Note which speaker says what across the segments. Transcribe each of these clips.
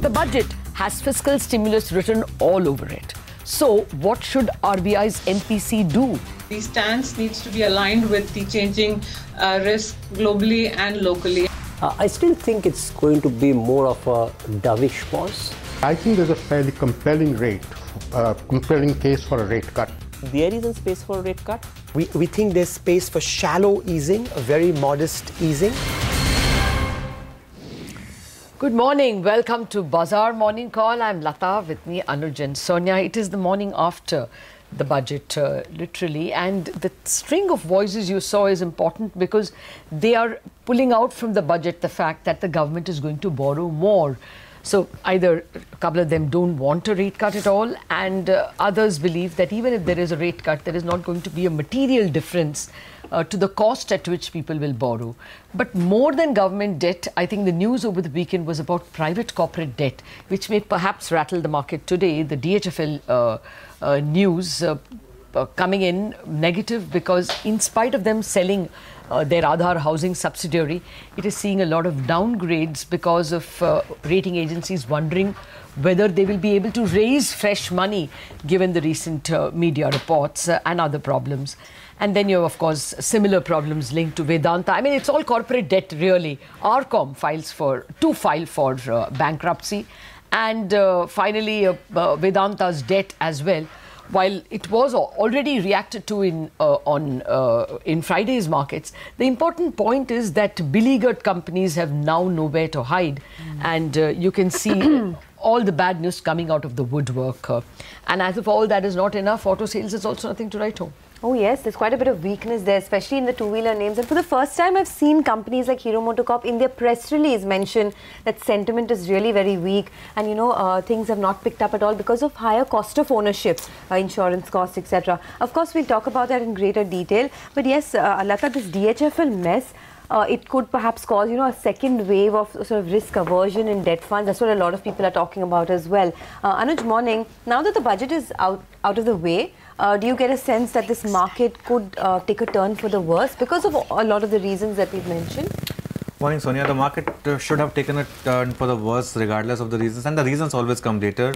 Speaker 1: The budget has fiscal stimulus written all over it. So, what should RBI's MPC do?
Speaker 2: The stance needs to be aligned with the changing risk globally and locally.
Speaker 3: I still think it's going to be more of a dovish pause.
Speaker 4: I think there's a fairly compelling case for a rate cut.
Speaker 3: There isn't space for a rate cut. We think there's space for shallow easing, a very modest easing.
Speaker 1: Good morning. Welcome to Bazaar Morning Call. I'm Lata, with me Anuj and Sonia. It is the morning after the budget, literally, and the string of voices you saw is important because they are pulling out from the budget the fact that the government is going to borrow more. So either a couple of them don't want a rate cut at all, and others believe that even if there is a rate cut, there is not going to be a material difference to the cost at which people will borrow. But more than government debt, I think the news over the weekend was about private corporate debt, which may perhaps rattle the market today. The DHFL news coming in negative because in spite of them selling their Aadhaar housing subsidiary, it is seeing a lot of downgrades because of rating agencies wondering whether they will be able to raise fresh money given the recent media reports and other problems. And then you have, of course, similar problems linked to Vedanta. I mean, it's all corporate debt, really. RCOM file for bankruptcy. And finally, Vedanta's debt as well. While it was already reacted to in Friday's markets, the important point is that beleaguered companies have now nowhere to hide. And you can see all the bad news coming out of the woodwork. And as if all that is not enough, auto sales is also nothing to write home.
Speaker 5: Oh yes, there's quite a bit of weakness there, especially in the two-wheeler names. And for the first time, I've seen companies like Hero MotoCorp in their press release mention that sentiment is really very weak, and things have not picked up at all because of higher cost of ownership, insurance costs, etc. Of course, we'll talk about that in greater detail. But yes, Lata, this DHFL mess, it could perhaps cause, a second wave of sort of risk aversion in debt funds. That's what a lot of people are talking about as well. Anuj, morning. Now that the budget is out of the way, do you get a sense that this market could take a turn for the worse because of a lot of the reasons that we've mentioned?
Speaker 6: Morning, Sonia. The market should have taken a turn for the worse regardless of the reasons, and the reasons always come later.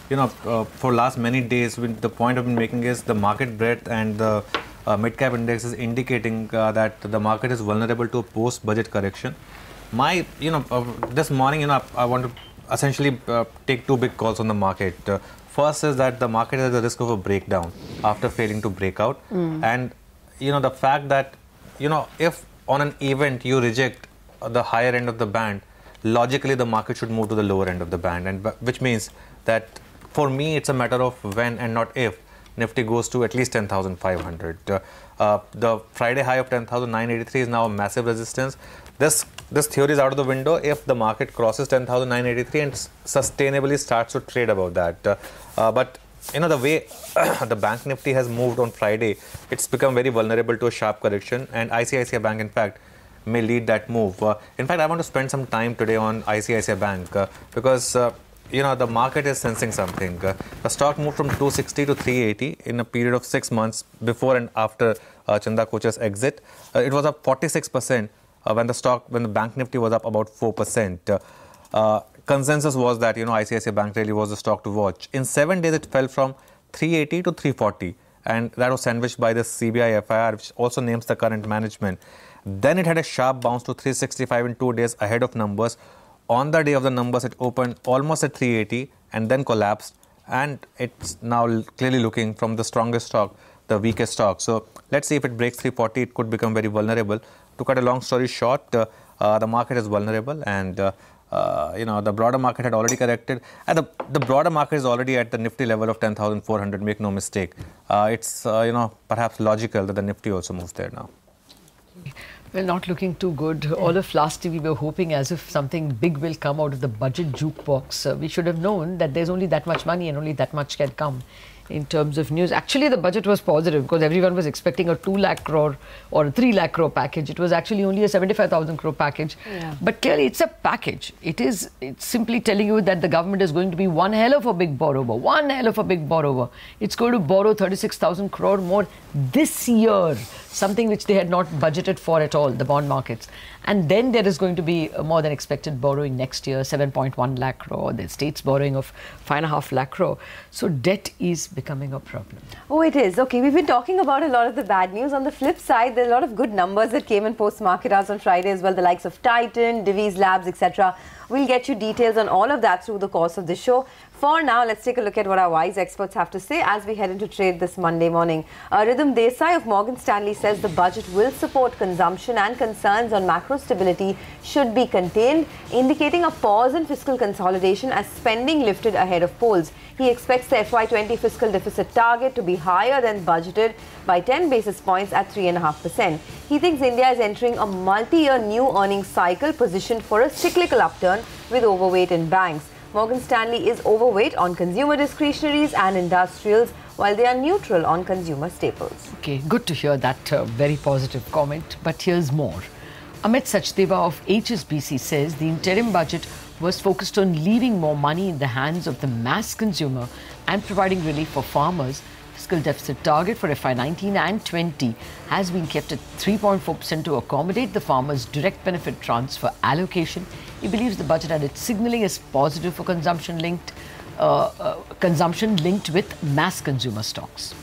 Speaker 6: For last many days, the point I've been making is the market breadth and the mid-cap index is indicating that the market is vulnerable to a post-budget correction. This morning, I want to essentially take two big calls on the market. First is that the market has a risk of a breakdown after failing to break out. And, the fact that, if on an event you reject the higher end of the band, logically the market should move to the lower end of the band. And which means that for me, it's a matter of when and not if Nifty goes to at least 10,500. The Friday high of 10,983 is now a massive resistance. This theory is out of the window if the market crosses 10,983 and sustainably starts to trade above that. But the way the Bank Nifty has moved on Friday, it's become very vulnerable to a sharp correction, and ICICI Bank, in fact, may lead that move. In fact, I want to spend some time today on ICICI Bank because the market is sensing something. The stock moved from 260 to 380 in a period of 6 months before and after Chanda Kocher's exit. It was up 46%. When the Bank Nifty was up about 4%. Consensus was that, ICICI Bank really was the stock to watch. In 7 days, it fell from 380 to 340. And that was sandwiched by the CBI FIR, which also names the current management. Then it had a sharp bounce to 365 in 2 days ahead of numbers. On the day of the numbers, it opened almost at 380 and then collapsed. And it's now clearly looking from the strongest stock, the weakest stock. So let's see if it breaks 340, it could become very vulnerable. To cut a long story short, the market is vulnerable, and the broader market had already corrected, and the broader market is already at the Nifty level of 10,400. Make no mistake. It's perhaps logical that the Nifty also moves there now.
Speaker 1: Well, not looking too good. All of last year we were hoping as if something big will come out of the budget jukebox. We should have known that there's only that much money and only that much can come in terms of news. Actually, the budget was positive because everyone was expecting a 2 lakh crore or a 3 lakh crore package. It was actually only a 75,000 crore package. Yeah. But clearly, it's a package. It's simply telling you that the government is going to be one hell of a big borrower. One hell of a big borrower. It's going to borrow 36,000 crore more this year. Something which they had not budgeted for at all, the bond markets. And then there is going to be more than expected borrowing next year, 7.1 lakh crore. The state's borrowing of 5.5 lakh crore. So debt is becoming a problem.
Speaker 5: Oh, it is. Okay, we've been talking about a lot of the bad news. On the flip side, there are a lot of good numbers that came in post-market hours on Friday as well. The likes of Titan, Divi's Labs, etc. We'll get you details on all of that through the course of the show. For now, let's take a look at what our wise experts have to say as we head into trade this Monday morning. Rhythm Desai of Morgan Stanley says the budget will support consumption and concerns on macro stability should be contained, indicating a pause in fiscal consolidation as spending lifted ahead of polls. He expects the FY20 fiscal deficit target to be higher than budgeted by 10 basis points at 3.5%. He thinks India is entering a multi-year new earnings cycle positioned for a cyclical upturn with overweight in banks. Morgan Stanley is overweight on consumer discretionaries and industrials, while they are neutral on consumer staples.
Speaker 1: Okay, good to hear that very positive comment. But here's more. Amit Sachdeva of HSBC says the interim budget was focused on leaving more money in the hands of the mass consumer and providing relief for farmers. Fiscal deficit target for FY19 and 20 has been kept at 3.4% to accommodate the farmers' direct benefit transfer allocation. He believes the budget and its signalling is positive for consumption linked with mass consumer stocks.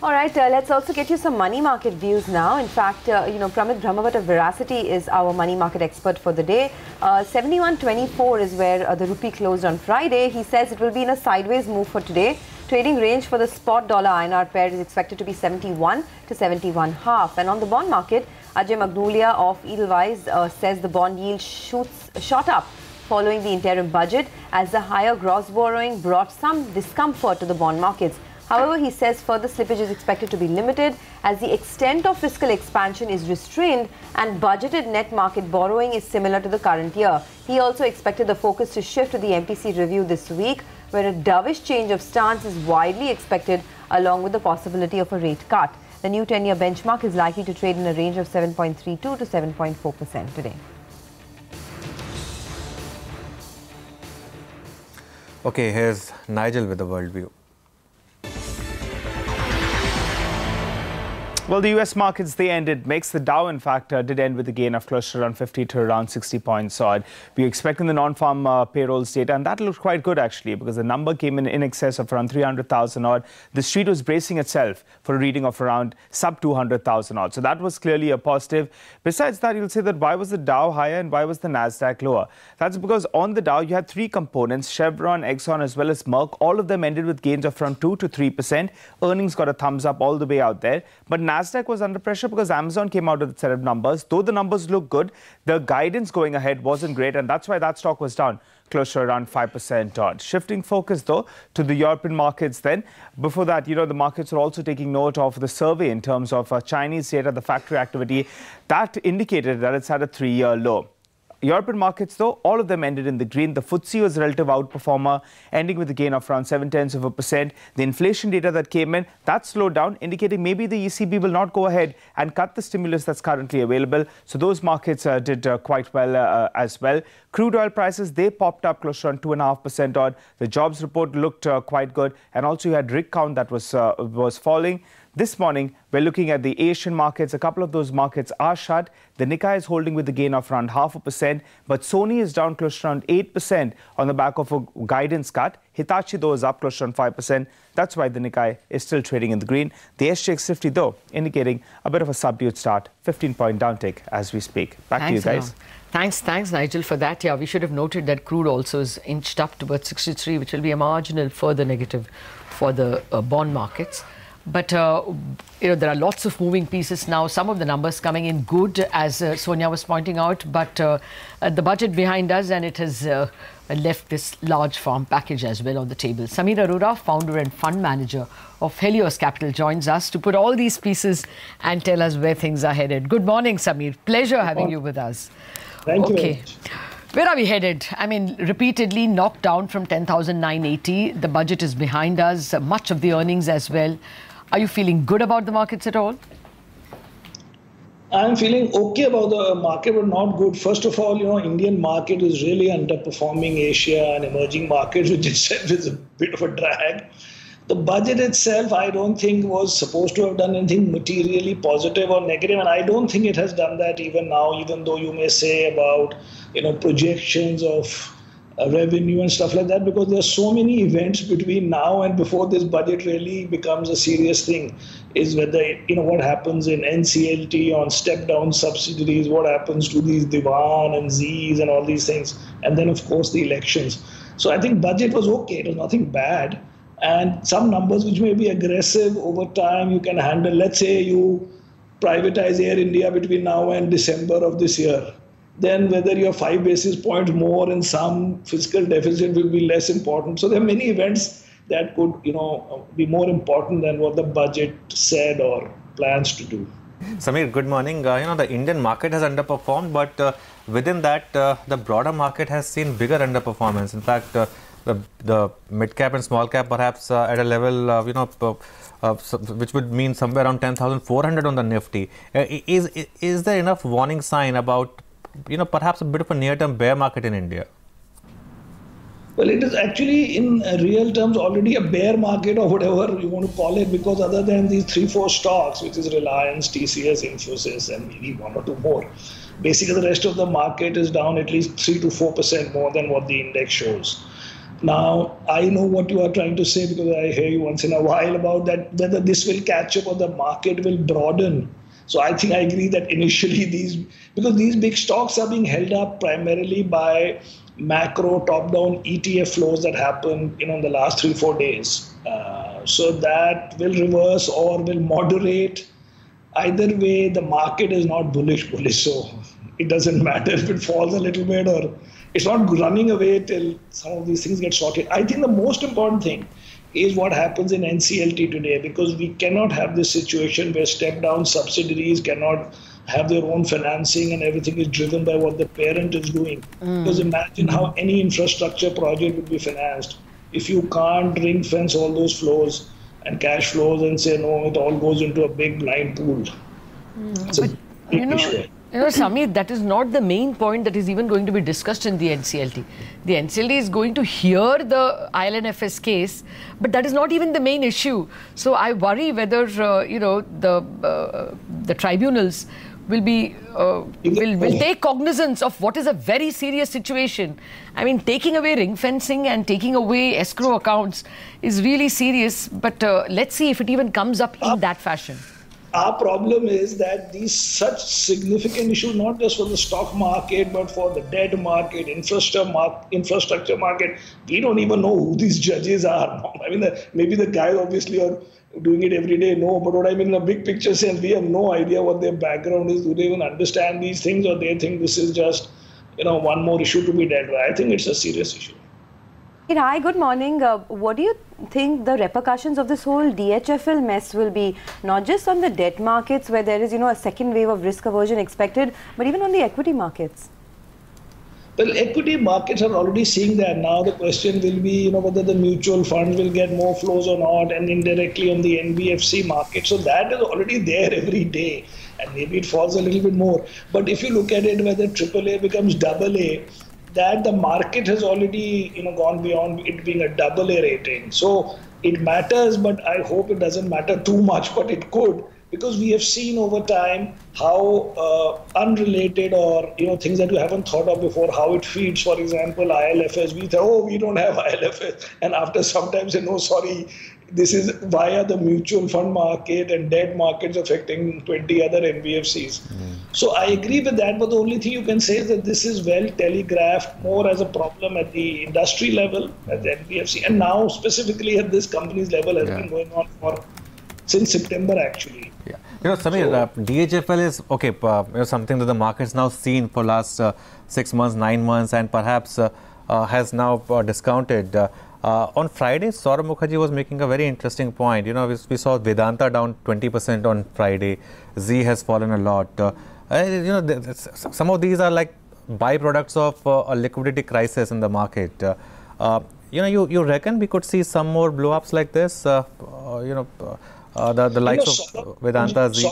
Speaker 5: All right, let's also get you some money market views now. In fact, Pramit Brahmavat of Veracity is our money market expert for the day. 71.24 is where the rupee closed on Friday. He says it will be in a sideways move for today. Trading range for the spot dollar INR pair is expected to be 71 to 71.5. And on the bond market, Ajay Magnolia of Edelweiss says the bond yield shot up following the interim budget as the higher gross borrowing brought some discomfort to the bond markets. However, he says further slippage is expected to be limited as the extent of fiscal expansion is restrained and budgeted net market borrowing is similar to the current year. He also expected the focus to shift to the MPC review this week, where a dovish change of stance is widely expected along with the possibility of a rate cut. The new 10-year benchmark is likely to trade in a range of 7.32 to 7.4% today.
Speaker 6: Okay, here's Nigel with the world view.
Speaker 7: Well, the US markets, they ended mixed. The Dow, in fact, did end with a gain of close to around 50 to around 60 points odd. We were expecting the non-farm payrolls data, and that looked quite good, actually, because the number came in excess of around 300,000 odd. The street was bracing itself for a reading of around sub 200,000 odd. So that was clearly a positive. Besides that, you'll say that why was the Dow higher and why was the NASDAQ lower? That's because on the Dow, you had three components, Chevron, Exxon, as well as Merck. All of them ended with gains of around 2 to 3%. Earnings got a thumbs up all the way out there. But NASDAQ was under pressure because Amazon came out with a set of numbers. Though the numbers look good, the guidance going ahead wasn't great, and that's why that stock was down close to around 5% odd. Shifting focus, though, to the European markets then. Before that, the markets are also taking note of the survey in terms of Chinese data, the factory activity. That indicated that it's at a 3-year low. European markets, though, all of them ended in the green. The FTSE was a relative outperformer, ending with a gain of around 0.7%. The inflation data that came in, that slowed down, indicating maybe the ECB will not go ahead and cut the stimulus that's currently available. So those markets did quite well as well. Crude oil prices, they popped up close to around 2.5% odd. The jobs report looked quite good. And also you had rig count that was falling. This morning, we're looking at the Asian markets. A couple of those markets are shut. The Nikkei is holding with a gain of around 0.5%, but Sony is down close to around 8% on the back of a guidance cut. Hitachi, though, is up close to around 5%. That's why the Nikkei is still trading in the green. The SGX 50, though, indicating a bit of a subdued start, 15-point downtick as we speak. Back to you guys.
Speaker 1: Thanks, Nigel, for that. Yeah, we should have noted that crude also is inched up towards 63, which will be a marginal further negative for the bond markets. But, there are lots of moving pieces now. Some of the numbers coming in good, as Sonia was pointing out. But the budget behind us, and it has left this large farm package as well on the table. Samir Arora, founder and fund manager of Helios Capital, joins us to put all these pieces and tell us where things are headed. Good morning, Samir. Pleasure having you with us.
Speaker 8: Thank you very much.
Speaker 1: Where are we headed? I mean, repeatedly knocked down from 10,980. The budget is behind us, much of the earnings as well. Are you feeling good about the markets at all?
Speaker 8: I'm feeling okay about the market, but not good. First of all, Indian market is really underperforming Asia and emerging markets, which itself is a bit of a drag. The budget itself, I don't think was supposed to have done anything materially positive or negative, and I don't think it has done that even now, even though you may say about, projections of revenue and stuff like that, because there are so many events between now and before this budget really becomes a serious thing, is whether, what happens in NCLT on step-down subsidiaries, what happens to these Diwan and Z's and all these things, and then, of course, the elections. So I think budget was okay, it was nothing bad, and some numbers which may be aggressive over time you can handle. Let's say you privatize Air India between now and December of this year. Then whether you're 5 basis points more in some fiscal deficit will be less important. So there are many events that could, be more important than what the budget said or plans to do.
Speaker 6: Samir, good morning. The Indian market has underperformed, but within that, the broader market has seen bigger underperformance. In fact, the mid cap and small cap perhaps at a level, which would mean somewhere around 10,400 on the Nifty. Is there enough warning sign about perhaps a bit of a near-term bear market in India?
Speaker 8: Well, it is actually in real terms already a bear market or whatever you want to call it, because other than these 3-4 stocks, which is Reliance, TCS, Infosys, and maybe 1 or 2 more, basically the rest of the market is down at least 3 to 4% more than what the index shows. Now, I know what you are trying to say, because I hear you once in a while about that, whether this will catch up or the market will broaden. So I think I agree that initially because these big stocks are being held up primarily by macro top-down ETF flows that happen, in the last 3-4 days. So that will reverse or will moderate. Either way, the market is not bullish. So it doesn't matter if it falls a little bit, or it's not running away till some of these things get sorted. I think the most important thing is what happens in NCLT today, because we cannot have this situation where step-down subsidiaries cannot have their own financing and everything is driven by what the parent is doing. Because imagine how any infrastructure project would be financed if you can't ring fence all those flows and cash flows and say, no, it all goes into a big blind pool. It's a big issue.
Speaker 1: Samir, that is not the main point that is even going to be discussed in the NCLT. The NCLT is going to hear the IL&FS case, but that is not even the main issue. So I worry whether, the tribunals will be will take cognizance of what is a very serious situation. I mean, taking away ring fencing and taking away escrow accounts is really serious, but let's see if it even comes up in that fashion.
Speaker 8: Our problem is that these such significant issues, not just for the stock market, but for the debt market, infrastructure market, we don't even know who these judges are. I mean, maybe the guys obviously are doing it every day, no, but what I mean in a big picture sense, we have no idea what their background is. Do they even understand these things, or they think this is just, one more issue to be dealt with? I think it's a serious issue.
Speaker 5: Hi, good morning. What do you think the repercussions of this whole DHFL mess will be, not just on the debt markets where there is, a second wave of risk aversion expected, but even on the equity markets?
Speaker 8: Well, equity markets are already seeing that now. The question will be, whether the mutual funds will get more flows or not, and indirectly on the NBFC market. So that is already there every day, and maybe it falls a little bit more. But if you look at it, whether AAA becomes AA, that the market has already gone beyond it being a AA rating. So it matters, but I hope it doesn't matter too much, but it could, because we have seen over time how unrelated or things that you haven't thought of before, how it feeds. For example, IL&FS, we thought, oh, we don't have IL&FS, and after some time say, no, sorry, this is via the mutual fund market and debt markets affecting 20 other NBFCs. So I agree with that, but the only thing you can say is that this is well telegraphed more as a problem at the industry level, at the NBFC, and now specifically at this company's level has been going on since September actually.
Speaker 6: Yeah. Samir, DHFL is something that the market's now seen for last 6 months, 9 months, and perhaps has now discounted. On Friday, Saurabh Mukherjee was making a very interesting point. We saw Vedanta down 20% on Friday. Z has fallen a lot. Some of these are like byproducts of a liquidity crisis in the market. You reckon we could see some more blow-ups like this? The likes of Vedanta, Z?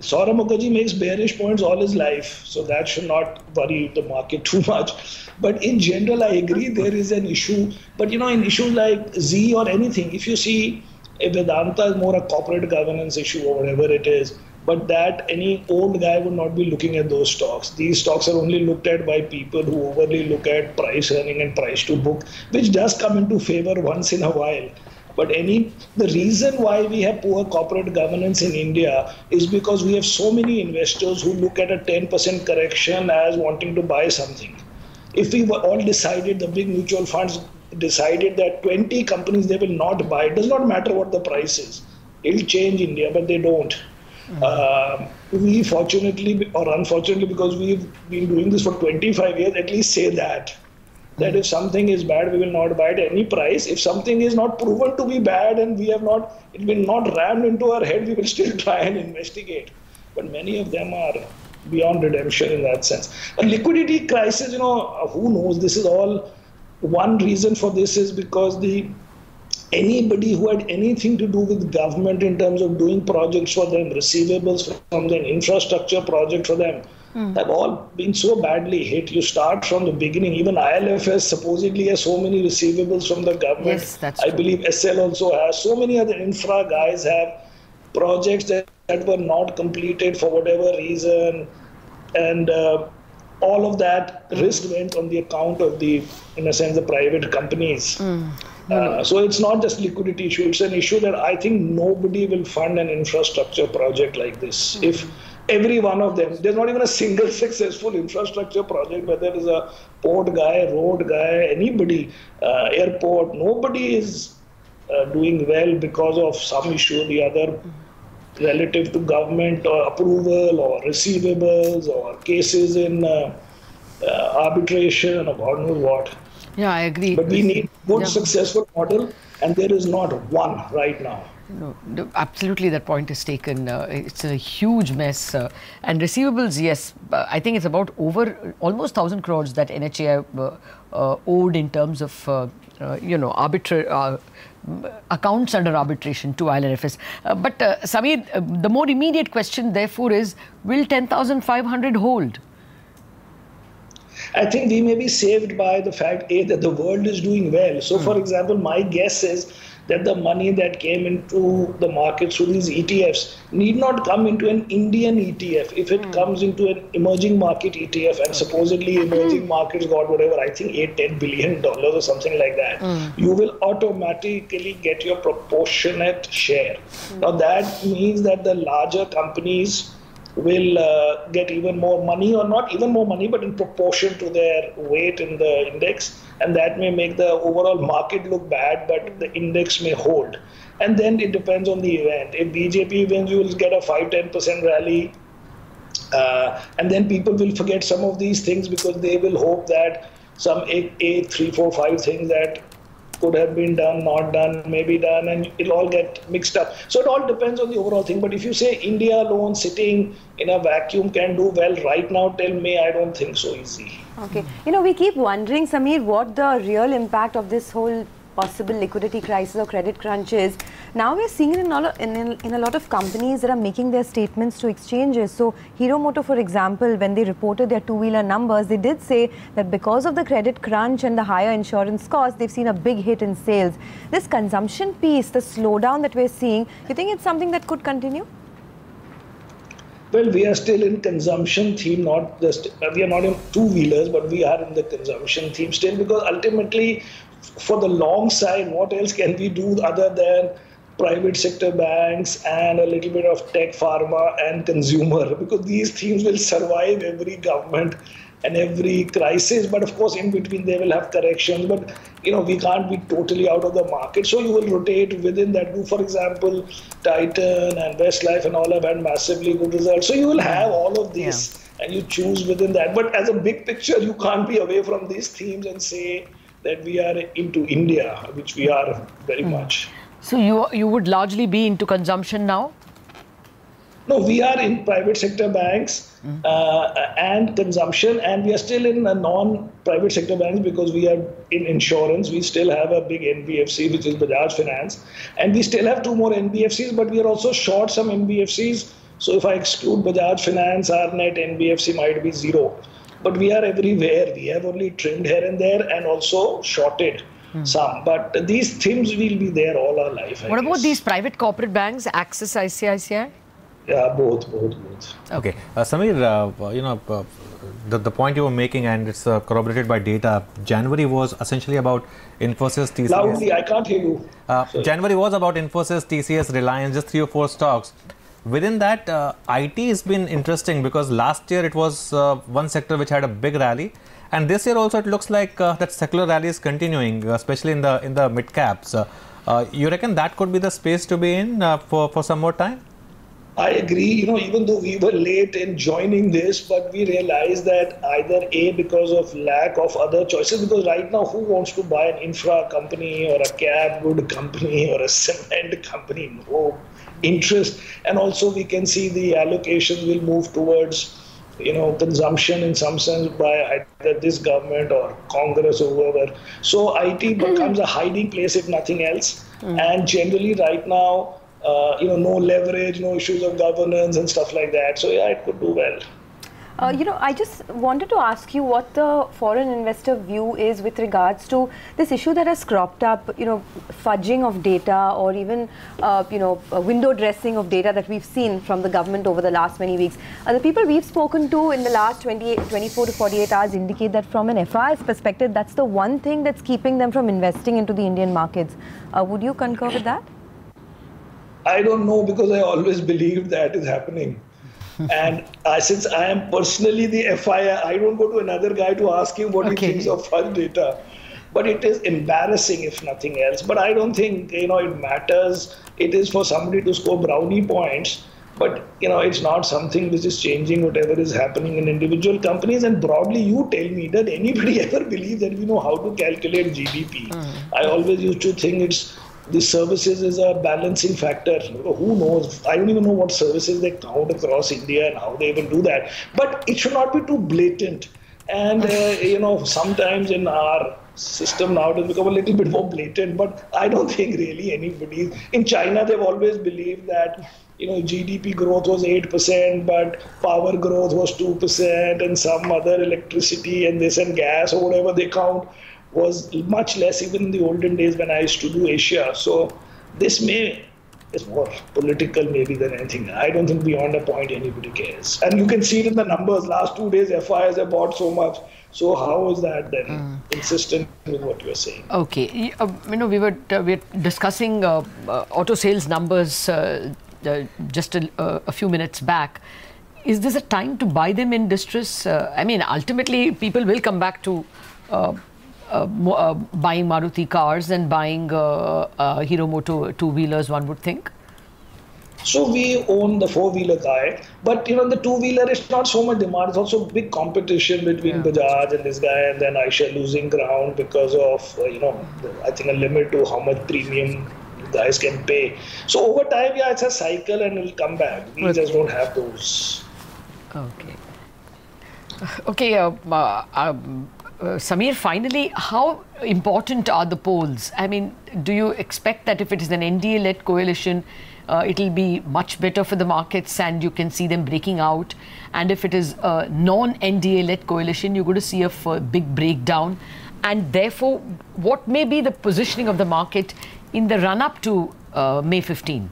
Speaker 8: Saurabh Mukherjee makes bearish points all his life, so that should not worry the market too much. But in general, I agree there is an issue. But in issues like Z or anything, if you see, Vedanta is more a corporate governance issue or whatever it is. But that any old guy would not be looking at those stocks. These stocks are only looked at by people who overly look at price earning and price to book, which does come into favor once in a while. But the reason why we have poor corporate governance in India is because we have so many investors who look at a 10% correction as wanting to buy something. If we were all decided, the big mutual funds decided that 20 companies they will not buy, it does not matter what the price is. It'll change India, but they don't. We fortunately or unfortunately, because we've been doing this for 25 years, at least say that if something is bad, we will not buy at any price. If something is not proven to be bad and it will not rammed into our head, we will still try and investigate. But many of them are beyond redemption in that sense. A liquidity crisis, who knows? This is all one reason for this is because anybody who had anything to do with government in terms of doing projects for them, receivables from them, infrastructure project for them, have all been so badly hit. You start from the beginning. Even ILFS supposedly has so many receivables from the government.
Speaker 1: Yes, that's
Speaker 8: I
Speaker 1: true.
Speaker 8: believe SL also has. So many other infra guys have projects that were not completed for whatever reason. And all of that risk went on the account of in a sense, the private companies. So it's not just liquidity issue. It's an issue that I think nobody will fund an infrastructure project like this. If every one of them, there's not even a single successful infrastructure project, whether it is a port guy, road guy, anybody, airport, nobody is doing well because of some issue or the other relative to government or approval or receivables or cases in arbitration or God knows what.
Speaker 1: Yeah, I agree.
Speaker 8: But we need good, successful model, and there is not one right now.
Speaker 1: No, absolutely, that point is taken. It's a huge mess. And receivables, yes, I think it's about almost 1,000 crores that NHAI owed in terms of, accounts under arbitration to ILFS. But Samir, the more immediate question, therefore, is will 10,500 hold?
Speaker 8: I think we may be saved by the fact, that the world is doing well. So, for example, my guess is that the money that came into the markets through these ETFs need not come into an Indian ETF. If it comes into an emerging market ETF, and supposedly emerging markets got whatever, I think $8-10 billion or something like that, you will automatically get your proportionate share. Now, that means that the larger companies will get even more money, or not even more money, but in proportion to their weight in the index. And that may make the overall market look bad, but the index may hold. And then it depends on the event. If BJP wins, you will get a 5-10% rally. And then people will forget some of these things because they will hope that some 8, 3, 4, 5 things that could have been done, not done, maybe done, and it'll all get mixed up. So it all depends on the overall thing. But if you say India alone sitting in a vacuum can do well right now till May, I don't think so easy.
Speaker 5: Okay. We keep wondering, Samir, what the real impact of this whole possible liquidity crisis or credit crunch is. Now we're seeing it in a lot of companies that are making their statements to exchanges. So Hero Moto, for example, when they reported their two-wheeler numbers, they did say that because of the credit crunch and the higher insurance costs, they've seen a big hit in sales. This consumption piece, the slowdown that we're seeing, you think it's something that could continue?
Speaker 8: Well, we are still in consumption theme, not just, we are not in two-wheelers, but we are in the consumption theme still, because ultimately, for the long side, what else can we do other than private sector banks and a little bit of tech, pharma and consumer? Because these themes will survive every government and every crisis. But of course, in between, they will have corrections. But, we can't be totally out of the market. So you will rotate within that group. For example, Titan and Westlife and all have had massively good results. So you will have all of these and you choose within that. But as a big picture, you can't be away from these themes and say that we are into India, which we are very much.
Speaker 1: So you would largely be into consumption now?
Speaker 8: No, we are in private sector banks and consumption, and we are still in non-private sector banks because we are in insurance. We still have a big NBFC, which is Bajaj Finance, and we still have 2 more NBFCs, but we are also short some NBFCs So if I exclude Bajaj Finance, our net NBFC might be zero. But we are everywhere. We have only trimmed here and there and also shorted some. But these themes will be there all our life.
Speaker 1: What about these private corporate banks, Axis, ICICI?
Speaker 8: Yeah, both.
Speaker 6: Okay, Samir, the point you were making, and it's corroborated by data. January was essentially about Infosys, TCS.
Speaker 8: Loudly, I can't hear you.
Speaker 6: January was about Infosys, TCS, Reliance, just 3 or 4 stocks. Within that, IT has been interesting because last year it was one sector which had a big rally, and this year also it looks like that secular rally is continuing, especially in the mid caps. You reckon that could be the space to be in for some more time?
Speaker 8: I agree, even though we were late in joining this, but we realized that either A, because of lack of other choices, because right now who wants to buy an infra company or a cab good company or a cement company? No interest. And also we can see the allocations will move towards, consumption in some sense by either this government or Congress or whoever. So IT becomes a hiding place if nothing else. And generally right now, no leverage, no issues of governance and stuff like that. So yeah, it could do well.
Speaker 5: I just wanted to ask you what the foreign investor view is with regards to this issue that has cropped up, fudging of data or even, window dressing of data that we've seen from the government over the last many weeks. The people we've spoken to in the last 24 to 48 hours indicate that from an FI's perspective, that's the one thing that's keeping them from investing into the Indian markets. Would you concur with that?
Speaker 8: I don't know, because I always believed that is happening. And since I am personally the FI, I don't go to another guy to ask him what he thinks of fund data. But it is embarrassing if nothing else. But I don't think, it matters. It is for somebody to score brownie points. But, it's not something which is changing whatever is happening in individual companies. And broadly, you tell me, did anybody ever believe that we know how to calculate GDP? I always used to think the services is a balancing factor. Who knows? I don't even know what services they count across India and how they even do that. But it should not be too blatant. And, sometimes in our system now it has become a little bit more blatant. But I don't think really anybody... In China, they've always believed that, GDP growth was 8%, but power growth was 2%, and some other electricity and this and gas or whatever they count was much less even in the olden days when I used to do Asia. So this is more political maybe than anything. I don't think beyond a point anybody cares. And you can see it in the numbers. Last 2 days, FIs have bought so much. So how is that then consistent with what you are saying?
Speaker 1: Okay. We were discussing auto sales numbers just a few minutes back. Is this a time to buy them in distress? Ultimately, people will come back to buying Maruti cars and buying Hero Moto two-wheelers, one would think?
Speaker 8: So we own the four-wheeler guy, but the two-wheeler is not so much demand. It's also big competition between Bajaj and this guy, and then Aisha losing ground because of I think a limit to how much premium guys can pay. So over time, it's a cycle and it'll come back. We just don't have those.
Speaker 1: Okay. Samir, finally, how important are the polls? Do you expect that if it is an NDA-led coalition, it'll be much better for the markets and you can see them breaking out? And if it is a non-NDA-led coalition, you're going to see a big breakdown. And therefore, what may be the positioning of the market in the run-up to May 15th?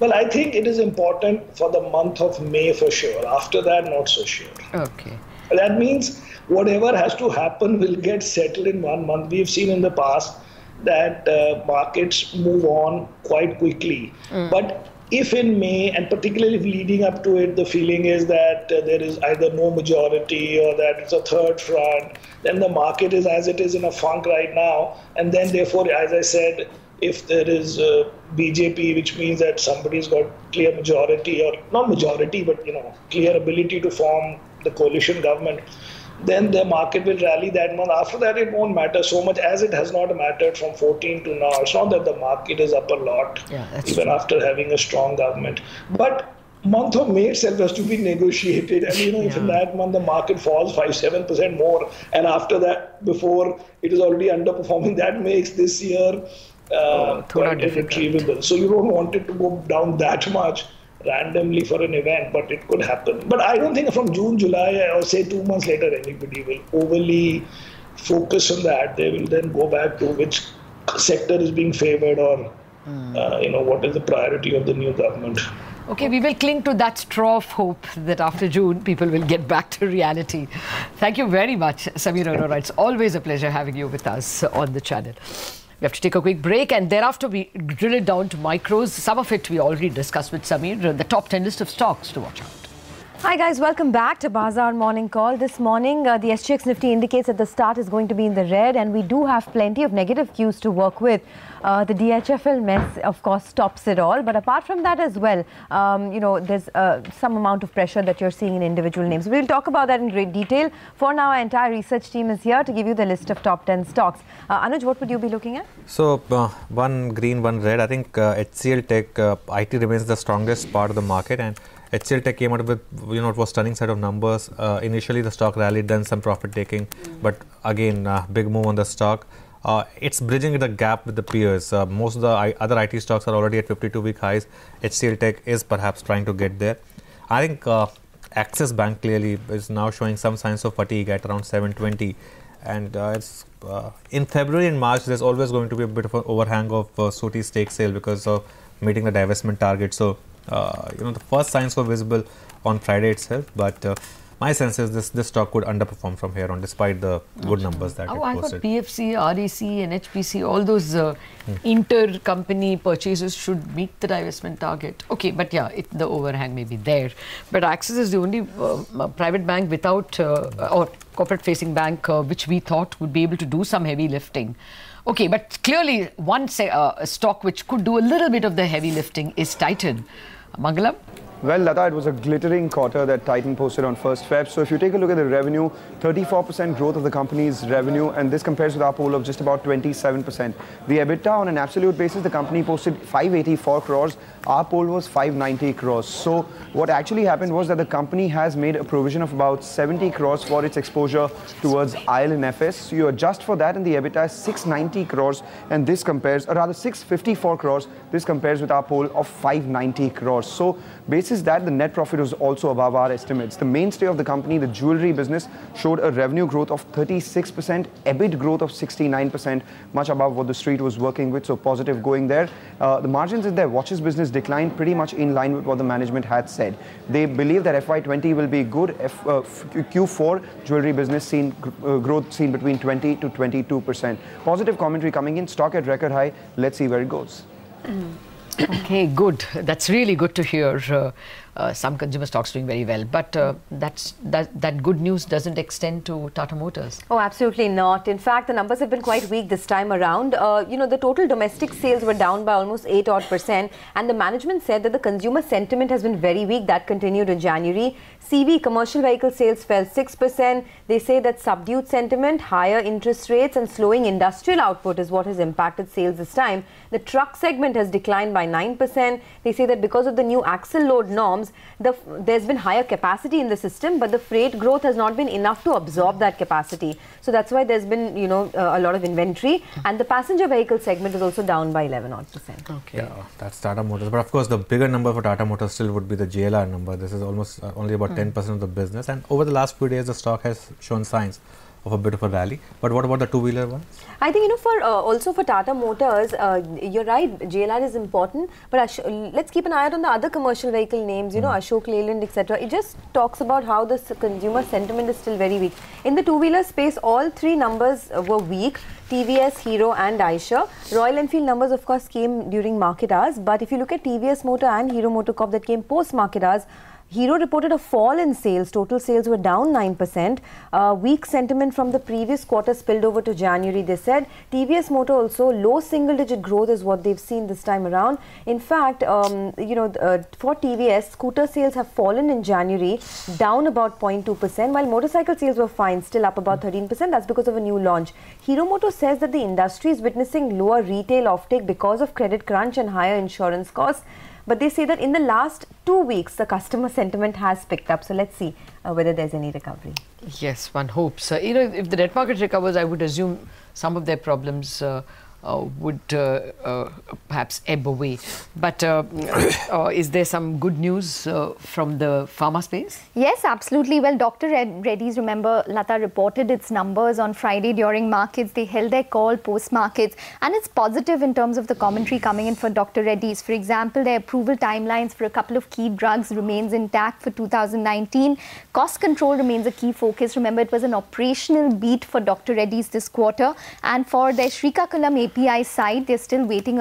Speaker 8: Well, I think it is important for the month of May for sure. After that, not so sure.
Speaker 1: Okay.
Speaker 8: That means whatever has to happen will get settled in 1 month. We've seen in the past that markets move on quite quickly. But if in May, and particularly if leading up to it, the feeling is that there is either no majority or that it's a third front, then the market is as it is in a funk right now. And then therefore, as I said, if there is BJP, which means that somebody's got clear majority, or not majority, but clear ability to form the coalition government, then the market will rally that month. After that, it won't matter so much, as it has not mattered from 14 to now. It's not that the market is up a lot, even after having a strong government. But month of May itself has to be negotiated. And if in that month the market falls 5-7% more, and after that, before it is already underperforming, that makes this year quite irretrievable. So you don't want it to go down that much. randomly for an event, but it could happen. But I don't think from June, July, or say 2 months later, anybody will overly focus on that. They will then go back to which sector is being favored or what is the priority of the new government.
Speaker 1: Okay, we will cling to that straw of hope that after June, people will get back to reality. Thank you very much, Samir Arora. It's always a pleasure having you with us on the channel. We have to take a quick break and thereafter we drill it down to micros. Some of it we already discussed with Samir, the top 10 list of stocks to watch out.
Speaker 5: Hi guys, welcome back to Bazaar Morning Call. This morning, the SGX Nifty indicates that the start is going to be in the red and we do have plenty of negative cues to work with. The DHFL mess, of course, stops it all. But apart from that as well, there's some amount of pressure that you're seeing in individual names. We'll talk about that in great detail. For now, our entire research team is here to give you the list of top 10 stocks. Anuj, what would you be looking at?
Speaker 6: So, one green, one red. I think HCL Tech, IT remains the strongest part of the market, and HCL Tech came out with, it was stunning set of numbers. Initially, the stock rallied, then some profit taking, but again, big move on the stock. It's bridging the gap with the peers. Most of the other IT stocks are already at 52-week highs. HCL Tech is perhaps trying to get there. I think Axis Bank clearly is now showing some signs of fatigue at around 720. And it's in February and March, there's always going to be a bit of an overhang of SOTI stake sale because of meeting the divestment target. So, the first signs were visible on Friday itself, but my sense is this stock could underperform from here on, despite the good numbers that it posted.
Speaker 1: I thought PFC, REC, and HPC, all those inter-company purchases should meet the divestment target. Okay, but yeah, the overhang may be there. But Axis is the only private bank without, or corporate-facing bank, which we thought would be able to do some heavy lifting. Okay, but clearly one stock which could do a little bit of the heavy lifting is Titan. Mangalam?
Speaker 9: Well, Lata, it was a glittering quarter that Titan posted on 1st Feb. So if you take a look at the revenue, 34% growth of the company's revenue, and this compares with our poll of just about 27%. The EBITDA on an absolute basis, the company posted 584 crores. Our poll was 590 crores. So what actually happened was that the company has made a provision of about 70 crores for its exposure towards IL and FS. So you adjust for that and the EBITDA is 690 crores, and this compares, or rather 654 crores. This compares with our poll of 590 crores. So basis that, the net profit was also above our estimates. The mainstay of the company, the jewelry business, showed a revenue growth of 36%, EBIT growth of 69%, much above what the street was working with, so positive going there. The margins in their watches business declined pretty much in line with what the management had said. They believe that FY20 will be good. Q4 jewelry business growth seen between 20 to 22%. Positive commentary coming in, stock at record high. Let's see where it goes.
Speaker 1: Okay, good. That's really good to hear. Some consumer stocks doing very well, but that good news doesn't extend to Tata Motors.
Speaker 5: Oh, absolutely not. In fact, the numbers have been quite weak this time around. The total domestic sales were down by almost 8% and the management said that the consumer sentiment has been very weak. That continued in January. CV, commercial vehicle sales fell 6%. They say that subdued sentiment, higher interest rates and slowing industrial output is what has impacted sales this time. The truck segment has declined by 9%. They say that because of the new axle load norms, there's been higher capacity in the system, but the freight growth has not been enough to absorb that capacity. So that's why there's been, a lot of inventory, and the passenger vehicle segment is also down by 11%.
Speaker 1: Okay.
Speaker 6: Yeah, that's Tata Motors. But of course, the bigger number for Tata Motors still would be the JLR number. This is almost only about 10% of the business, and over the last few days, the stock has shown signs of a bit of a rally. But what about the two-wheeler one?
Speaker 5: I think, also for Tata Motors, you're right, JLR is important, but let's keep an eye out on the other commercial vehicle names, Ashok Leyland, etc. It just talks about how the consumer sentiment is still very weak. In the two-wheeler space, all three numbers were weak. TVS, Hero and Eicher. Royal Enfield numbers, of course, came during market hours, but if you look at TVS Motor and Hero MotoCorp that came post-market hours, Hero reported a fall in sales. Total sales were down 9%. Weak sentiment from the previous quarter spilled over to January, they said. TVS Motor also, low single-digit growth is what they've seen this time around. In fact, for TVS, scooter sales have fallen in January, down about 0.2%, while motorcycle sales were fine, still up about 13%. That's because of a new launch. Hero Motor says that the industry is witnessing lower retail offtake because of credit crunch and higher insurance costs. But they say that in the last 2 weeks, the customer sentiment has picked up. So let's see whether there's any recovery.
Speaker 1: Yes, one hopes. If the debt market recovers, I would assume some of their problems would perhaps ebb away. But is there some good news from the pharma space?
Speaker 10: Yes, absolutely. Well, Dr. Reddy's, remember, Lata reported its numbers on Friday during markets. They held their call post-markets, and it's positive in terms of the commentary coming in for Dr. Reddy's. For example, their approval timelines for a couple of key drugs remains intact for 2019. Cost control remains a key focus. Remember, it was an operational beat for Dr. Reddy's this quarter. And for their Srikakulam API side, they're still waiting,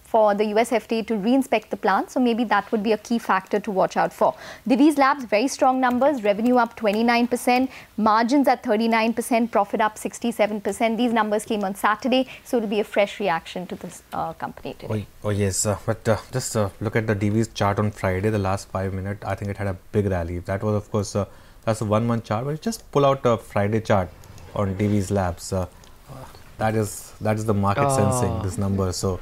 Speaker 10: for the US FDA to re-inspect the plant. So maybe that would be a key factor to watch out for. Divi's Labs, very strong numbers, revenue up 29%, margins at 39%, profit up 67%. These numbers came on Saturday, so it will be a fresh reaction to this company today.
Speaker 6: Oh yes, but just look at the Divi's chart on Friday, the last 5 minutes. I think it had a big rally. That was, of course, that's a 1 month chart, but just pull out a Friday chart on Divi's Labs. That is the market sensing this number. So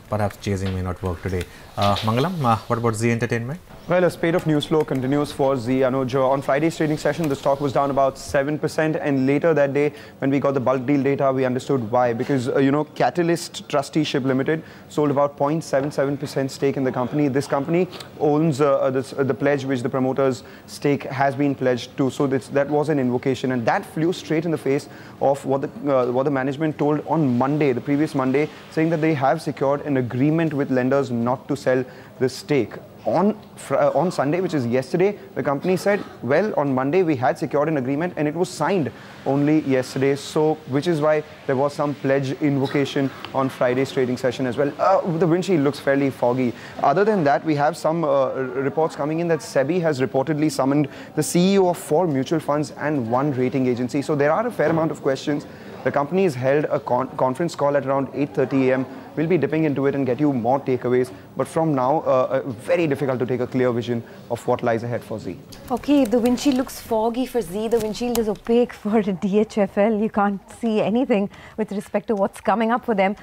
Speaker 6: perhaps chasing may not work today. Mangalam, what about Zee Entertainment?
Speaker 9: Well, a spate of news flow continues for Zee. Anuj, on Friday's trading session, the stock was down about 7%, and later that day, when we got the bulk deal data, we understood why. Because, Catalyst Trusteeship Limited sold about 0.77% stake in the company. This company owns the pledge which the promoter's stake has been pledged to. So that was an invocation, and that flew straight in the face of what the management told on Monday, the previous Monday, saying that they have secured an agreement with lenders not to sell the stake. On Sunday, which is yesterday, the company said, well, on Monday we had secured an agreement and it was signed only yesterday. So, which is why there was some pledge invocation on Friday's trading session as well. The windshield looks fairly foggy. Other than that, we have some reports coming in that SEBI has reportedly summoned the CEO of 4 mutual funds and 1 rating agency. So there are a fair amount of questions. The company has held a conference call at around 8:30 a.m. We'll be dipping into it and get you more takeaways. But from now, very difficult to take a clear vision of what lies ahead for Zee.
Speaker 5: Okay, the windshield looks foggy for Zee. The windshield is opaque for DHFL. You can't see anything with respect to what's coming up for them.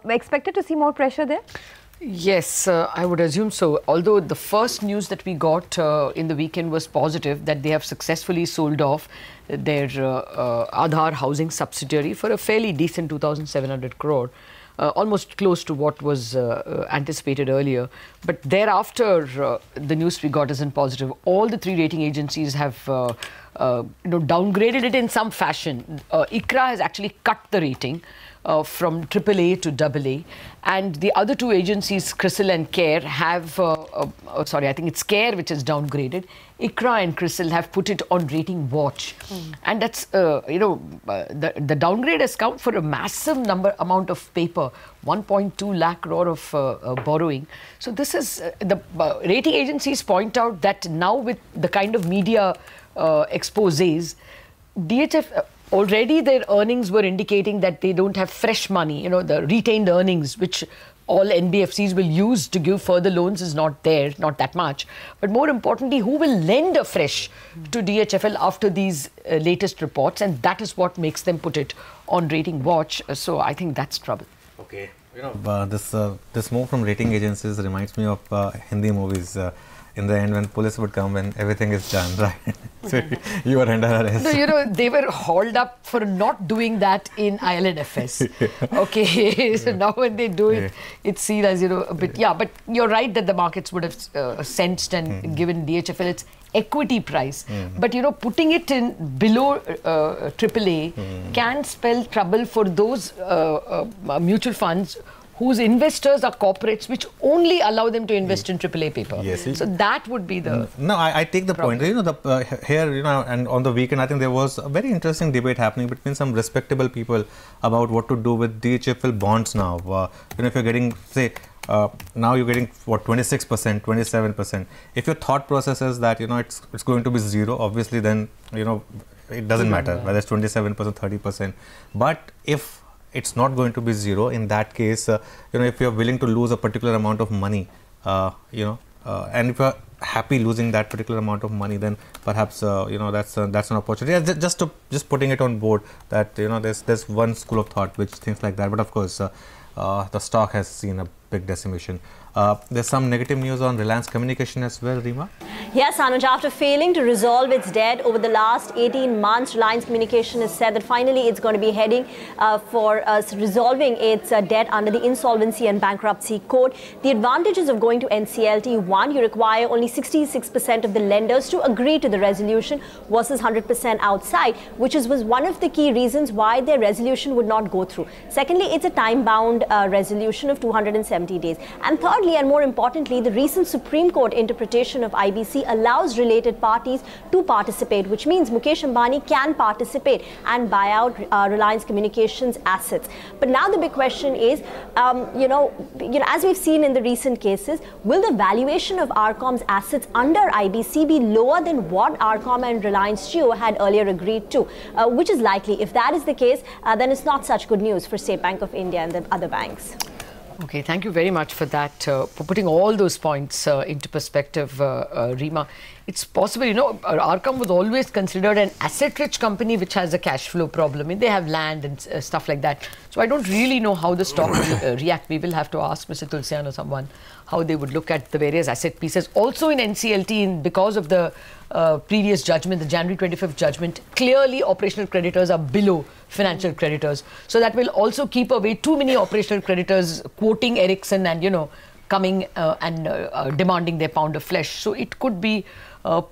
Speaker 5: Expected to see more pressure there?
Speaker 1: Yes, I would assume so. Although the first news that we got in the weekend was positive, that they have successfully sold off their Aadhaar housing subsidiary for a fairly decent 2,700 crore. Almost close to what was anticipated earlier. But thereafter, the news we got isn't positive. All the 3 rating agencies have downgraded it in some fashion. ICRA has actually cut the rating from AAA to AA. And the other 2 agencies, CRISIL and CARE, have, I think it's CARE which is downgraded. ICRA and CRISIL have put it on rating watch. And that's, the downgrade has come for a massive amount of paper, 1.2 lakh crore of borrowing. So this is, the rating agencies point out that now with the kind of media exposés, DHF, already their earnings were indicating that they don't have fresh money. The retained earnings, which all NBFCs will use to give further loans, is not there, not that much. But more importantly, who will lend afresh to DHFL after these latest reports? And that is what makes them put it on rating watch. So I think that's trouble.
Speaker 6: Okay. This move from rating agencies reminds me of Hindi movies. In the end, when police would come and everything is done, right? So you are under arrest.
Speaker 1: No, they were hauled up for not doing that in ILNFS. Okay, so now when they do it, it's seen as, a bit, but you're right that the markets would have sensed and given DHFL its equity price. But, putting it in below AAA can spell trouble for those mutual funds whose investors are corporates, which only allow them to invest in AAA paper.
Speaker 6: Yes.
Speaker 1: So that would be the
Speaker 6: No, I take the point. Here, and on the weekend, I think there was a very interesting debate happening between some respectable people about what to do with DHFL bonds now. If you're getting, say, now you're getting, 26%, 27%. If your thought process is that, it's going to be 0, obviously then, it doesn't matter whether it's 27%, 30%. But if it's not going to be 0, in that case, if you're willing to lose a particular amount of money, and if you're happy losing that particular amount of money, then perhaps, that's an opportunity. Just putting it on board that, there's one school of thought which thinks like that. But of course, the stock has seen a big decimation. There's some negative news on Reliance Communication as well, Rima.
Speaker 11: Yes, Anuj, after failing to resolve its debt over the last 18 months, Reliance Communication has said that finally it's going to be heading for resolving its debt under the Insolvency and Bankruptcy Code. The advantages of going to NCLT: one, you require only 66% of the lenders to agree to the resolution versus 100% outside, which was one of the key reasons why their resolution would not go through. Secondly, it's a time-bound resolution of 270 days. And thirdly, and more importantly, the recent Supreme Court interpretation of IBC allows related parties to participate, which means Mukesh Ambani can participate and buy out Reliance Communications assets. But now the big question is, as we've seen in the recent cases, will the valuation of RCom's assets under IBC be lower than what RCom and Reliance Jio had earlier agreed to, which is likely. If that is the case, then it's not such good news for State Bank of India and the other banks.
Speaker 1: Okay, thank you very much for that, for putting all those points into perspective, Rima. It's possible, RCom was always considered an asset-rich company which has a cash flow problem. I mean, they have land and stuff like that. So I don't really know how the stock will react. We will have to ask Mr. Tulsian or someone how they would look at the various asset pieces. Also in NCLT, because of the previous judgment, the January 25th judgment, clearly operational creditors are below financial creditors. So that will also keep away too many operational creditors quoting Ericsson and, coming and demanding their pound of flesh. So it could be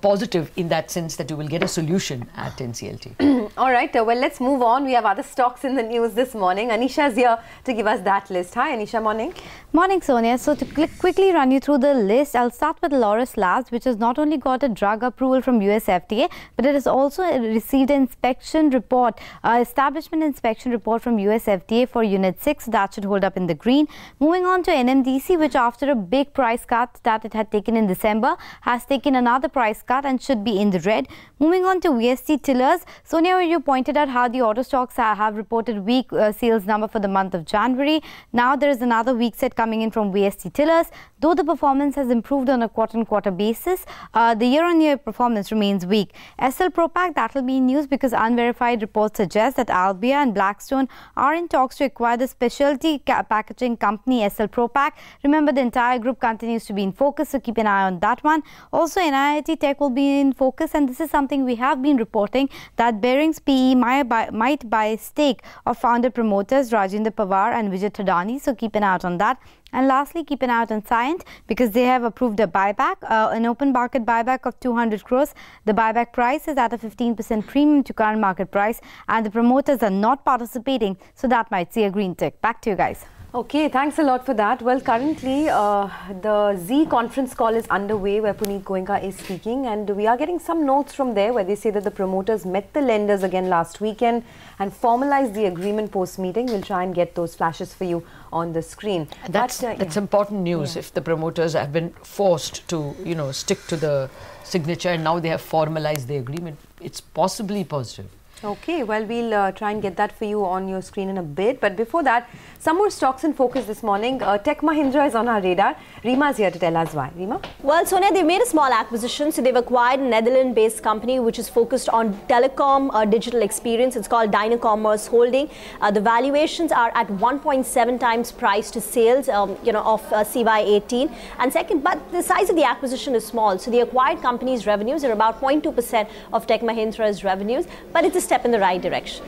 Speaker 1: positive in that sense that you will get a solution at NCLT.
Speaker 5: All right, well, let's move on. We have other stocks in the news this morning. Anisha is here to give us that list. Hi, Anisha, morning.
Speaker 12: Morning, Sonia. So to quickly run you through the list, I'll start with Laurus Labs, which has not only got a drug approval from US FDA, but it has also received an inspection report, establishment inspection report from US FDA for Unit 6. That should hold up in the green. Moving on to NMDC, which after a big price cut that it had taken in December, has taken another price cut and should be in the red. Moving on to VST Tillers, Sonia, you pointed out how the auto stocks have reported weak sales number for the month of January. Now there is another weak set coming in from VST Tillers. Though the performance has improved on a quarter-on-quarter basis, the year-on-year performance remains weak. SL Propack, that will be news because unverified reports suggest that Albia and Blackstone are in talks to acquire the specialty packaging company SL Propack. Remember, the entire group continues to be in focus, so keep an eye on that one. Also, NIIT Tech will be in focus, and this is something we have been reporting, that Bearings PE might buy a stake of founder promoters Rajendra Pawar and Vijay Thadani, so keep an eye out on that. And lastly, keep an eye out on Cyient because they have approved a buyback, an open market buyback of 200 crores. The buyback price is at a 15% premium to current market price, and the promoters are not participating, so that might see a green tick. Back to you guys.
Speaker 5: Okay, thanks a lot for that. Well, currently the Z conference call is underway where Puneet Goenka is speaking, and we are getting some notes from there where they say that the promoters met the lenders again last weekend and formalized the agreement post-meeting. We'll try and get those flashes for you on the screen.
Speaker 1: That's important news if the promoters have been forced to, stick to the signature and now they have formalized the agreement. It's possibly positive.
Speaker 5: Okay, well, we'll try and get that for you on your screen in a bit. But before that, some more stocks in focus this morning. Tech Mahindra is on our radar. Rima is here to tell us why. Rima?
Speaker 11: Well, Sonia, they've made a small acquisition. So they've acquired a Netherlands-based company which is focused on telecom digital experience. It's called Dynacommerce Holding. The valuations are at 1.7 times price to sales, of CY18. And second, but the size of the acquisition is small. So the acquired company's revenues are about 0.2% of Tech Mahindra's revenues. But it's a step in the right direction.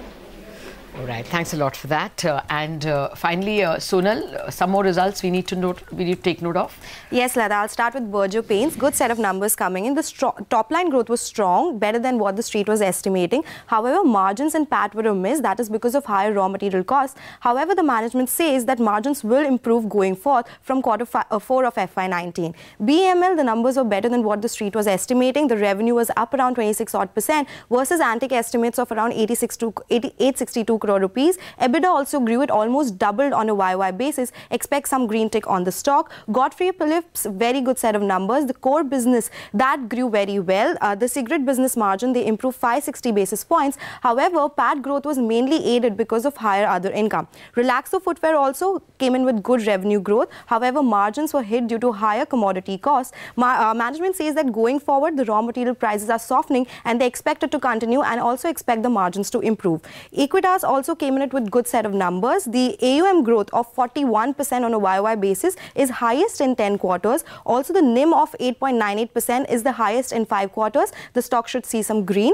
Speaker 1: All right, thanks a lot for that. And finally, Sonal, some more results we need to take note of.
Speaker 13: Yes, Lada, I'll start with Berger Paints. Good set of numbers coming in. The top line growth was strong, better than what the street was estimating. However, margins and PAT were a miss. That is because of higher raw material costs. However, the management says that margins will improve going forth from quarter 4 of FY19. BML, the numbers were better than what the street was estimating. The revenue was up around 26% versus antique estimates of around 862 crore rupees. EBITDA also grew. It almost doubled on a YY basis. Expect some green tick on the stock. Godfrey Phillips, very good set of numbers. The core business, that grew very well. The cigarette business margin, they improved 560 basis points. However, PAT growth was mainly aided because of higher other income. Relaxo Footwear also came in with good revenue growth. However, margins were hit due to higher commodity costs. Management says that going forward, the raw material prices are softening and they expect it to continue and also expect the margins to improve. Equitas also also came in with good set of numbers. The AUM growth of 41% on a YOY basis is highest in 10 quarters. Also, the NIM of 8.98% is the highest in 5 quarters. The stock should see some green.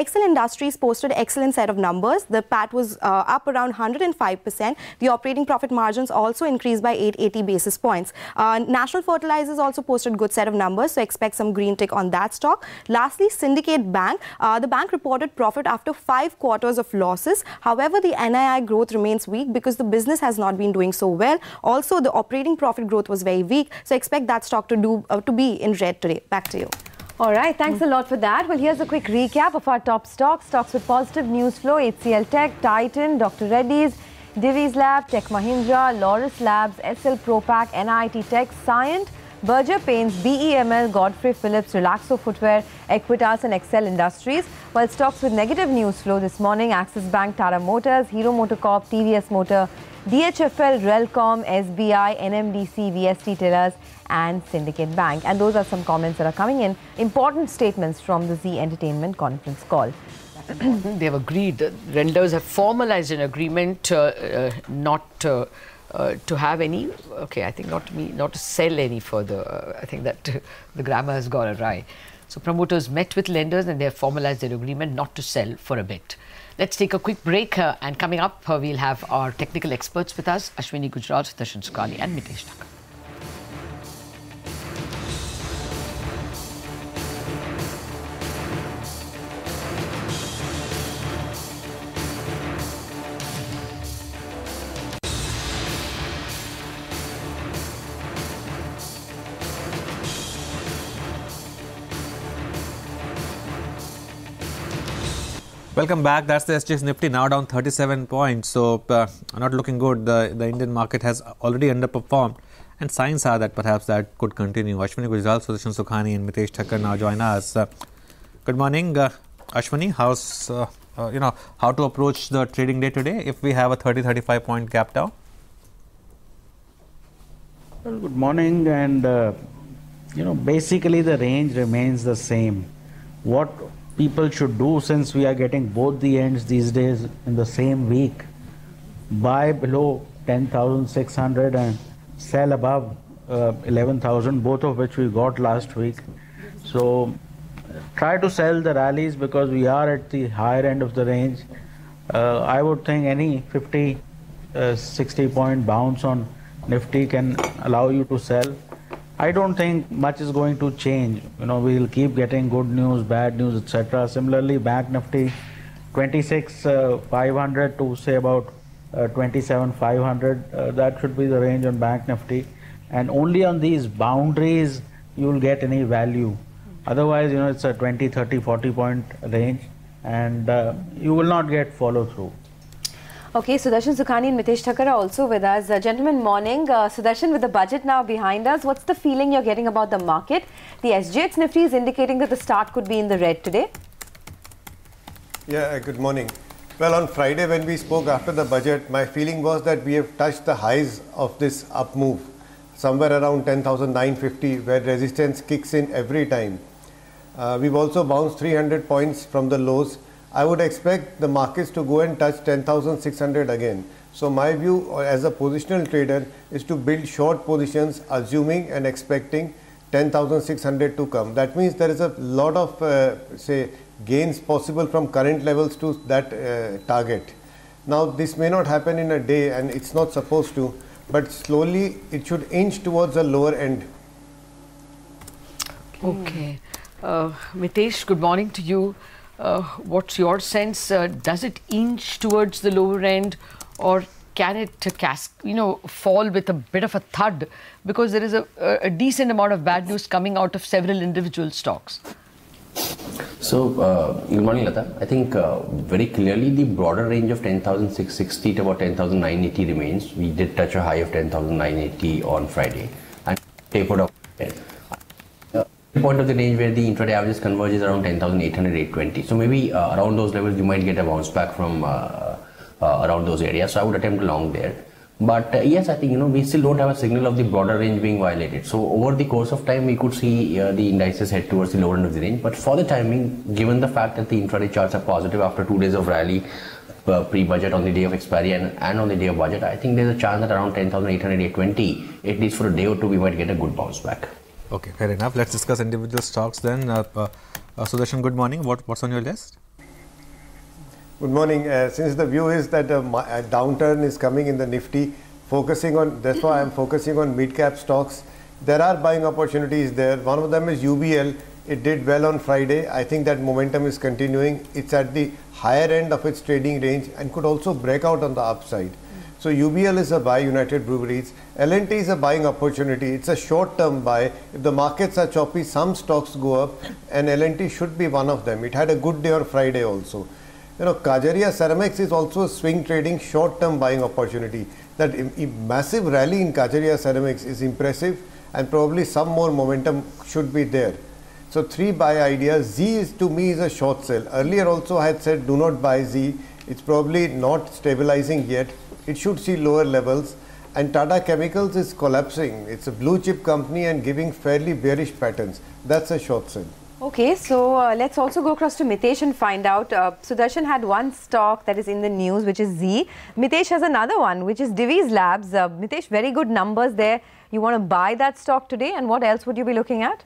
Speaker 13: Excel Industries posted excellent set of numbers. The PAT was up around 105%. The operating profit margins also increased by 880 basis points. National Fertilizers also posted good set of numbers, so expect some green tick on that stock. Lastly, Syndicate Bank. The bank reported profit after 5 quarters of losses. However, the NII growth remains weak because the business has not been doing so well. Also, the operating profit growth was very weak, so expect that stock to be in red today. Back to you.
Speaker 5: All right, thanks a lot for that. Well, here's a quick recap of our top stocks. Stocks with positive news flow: HCL Tech, Titan, Dr. Reddy's, Divi's Lab, Tech Mahindra, Laurus Labs, SL Propack, NIT Tech, Cyient, Berger Paints, BEML, Godfrey Phillips, Relaxo Footwear, Equitas and Excel Industries. While stocks with negative news flow this morning: Axis Bank, Tata Motors, Hero Motocorp, TVS Motor, DHFL, Relcom, SBI, NMDC, VST Tillers and Syndicate Bank. And those are some comments that are coming in. Important statements from the Z Entertainment conference call.
Speaker 1: They have agreed. Renders have formalized an agreement not to have any. Okay, I think not to sell any further. I think that the grammar has gone awry. So promoters met with lenders and they have formalized their agreement not to sell for a bit. Let's take a quick break and coming up we'll have our technical experts with us, Ashwini Gujral, Sudarshan Sukhani and Mitesh Thakkar.
Speaker 6: Welcome back. That's the SGX Nifty now down 37 points. So not looking good. The Indian market has already underperformed, and signs are that perhaps that could continue. Ashwini Gujral, Sudarshan Sukhani, and Mitesh Thakkar now join us. Good morning, Ashwini. How's how to approach the trading day today if we have a 30-35 point gap down?
Speaker 14: Well, good morning, and basically the range remains the same. What people should do, since we are getting both the ends these days in the same week, buy below 10,600 and sell above 11,000, both of which we got last week. So try to sell the rallies because we are at the higher end of the range. I would think any 50, 60 point bounce on Nifty can allow you to sell. I don't think much is going to change. We'll keep getting good news, bad news, etc. Similarly, Bank Nifty 26,500 to say about 27,500. That should be the range on Bank Nifty. And only on these boundaries you will get any value. Otherwise, it's a 20, 30, 40 point range, and you will not get follow through.
Speaker 5: Okay, Sudarshan Sukhani and Mitesh Thakkar are also with us. Gentlemen, morning. Sudarshan, with the budget now behind us, what's the feeling you're getting about the market? The SGX Nifty is indicating that the start could be in the red today.
Speaker 15: Yeah, good morning. Well, on Friday when we spoke after the budget, my feeling was that we have touched the highs of this up move, somewhere around 10,950, where resistance kicks in every time. We've also bounced 300 points from the lows. I would expect the markets to go and touch 10,600 again. So my view as a positional trader is to build short positions, assuming and expecting 10,600 to come. That means there is a lot of gains possible from current levels to that target. Now this may not happen in a day, and it's not supposed to, but slowly it should inch towards the lower end.
Speaker 1: Okay. Mitesh, good morning to you. What's your sense? Does it inch towards the lower end, or can it fall with a bit of a thud, because there is a decent amount of bad news coming out of several individual stocks?
Speaker 16: So, good morning, Lata. I think very clearly the broader range of 10,660 to about 10,980 remains. We did touch a high of 10,980 on Friday and tapered off. The point of the range where the intraday averages converges around 10,800, 820. So maybe around those levels you might get a bounce back from around those areas. So I would attempt along there. But yes, I think we still don't have a signal of the broader range being violated. So over the course of time, we could see the indices head towards the lower end of the range. But for the timing, given the fact that the intraday charts are positive after 2 days of rally, pre-budget on the day of expiry and on the day of budget, I think there's a chance that around 10,800, 820, at least for a day or two, we might get a good bounce back.
Speaker 6: Okay, fair enough. Let's discuss individual stocks then. Sudarshan, good morning. What's on your list?
Speaker 15: Good morning. Since the view is that a downturn is coming in the Nifty, that's why I'm focusing on mid-cap stocks. There are buying opportunities there. One of them is UBL. It did well on Friday. I think that momentum is continuing. It's at the higher end of its trading range and could also break out on the upside. So UBL is a buy, United Breweries. L&T is a buying opportunity. It's a short-term buy. If the markets are choppy, some stocks go up, and L&T should be one of them. It had a good day on Friday also. Kajaria Ceramics is also a swing trading short-term buying opportunity. That massive rally in Kajaria Ceramics is impressive, and probably some more momentum should be there. So 3 buy ideas. Z is, to me, is a short sell. Earlier also I had said do not buy Z. It's probably not stabilizing yet. It should see lower levels. And Tata Chemicals is collapsing. It's a blue chip company and giving fairly bearish patterns. That's a short sell.
Speaker 5: Okay, so let's also go across to Mitesh and find out. Sudarshan had one stock that is in the news, which is Z. Mitesh has another one, which is Divi's Labs. Mitesh, very good numbers there. You want to buy that stock today, and what else would you be looking at?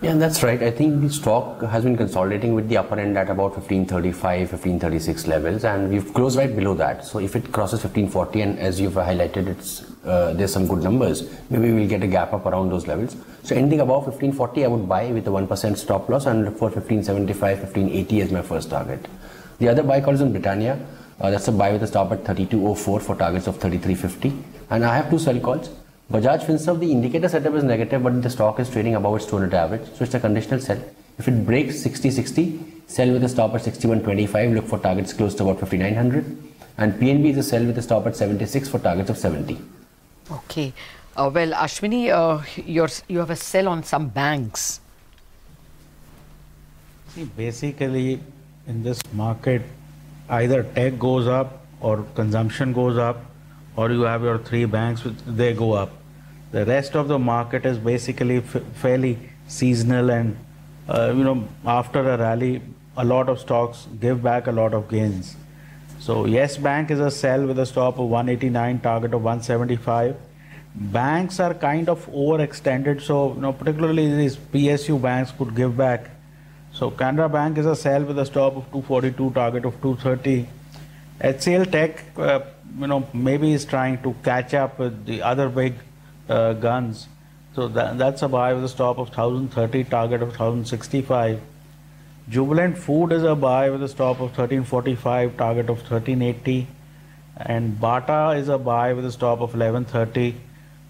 Speaker 16: Yeah, that's right. I think the stock has been consolidating with the upper end at about 1535, 1536 levels, and we've closed right below that. So if it crosses 1540, and as you've highlighted, there's some good numbers, maybe we'll get a gap up around those levels. So anything above 1540, I would buy with a 1% stop loss and look for 1575, 1580 as my first target. The other buy call is on Britannia. That's a buy with a stop at 3204 for targets of 3350. And I have 2 sell calls. Bajaj Finserv, the indicator setup is negative, but the stock is trading above its 200 average, so it's a conditional sell. If it breaks 60-60, sell with a stop at 6125, look for targets close to about 5900. And PNB is a sell with a stop at 76 for targets of 70.
Speaker 1: Okay. Well, Ashwini, you have a sell on some banks.
Speaker 14: See, basically, in this market, either tech goes up or consumption goes up, or you have your 3 banks, they go up. The rest of the market is basically fairly seasonal, and after a rally, a lot of stocks give back a lot of gains. So Yes Bank is a sell with a stop of 189, target of 175. Banks are kind of overextended, so particularly these PSU banks could give back. So Canara Bank is a sell with a stop of 242, target of 230. HCL Tech, maybe is trying to catch up with the other big guns. So that's a buy with a stop of 1030, target of 1065. Jubilant Food is a buy with a stop of 1345, target of 1380. And Bata is a buy with a stop of 1130,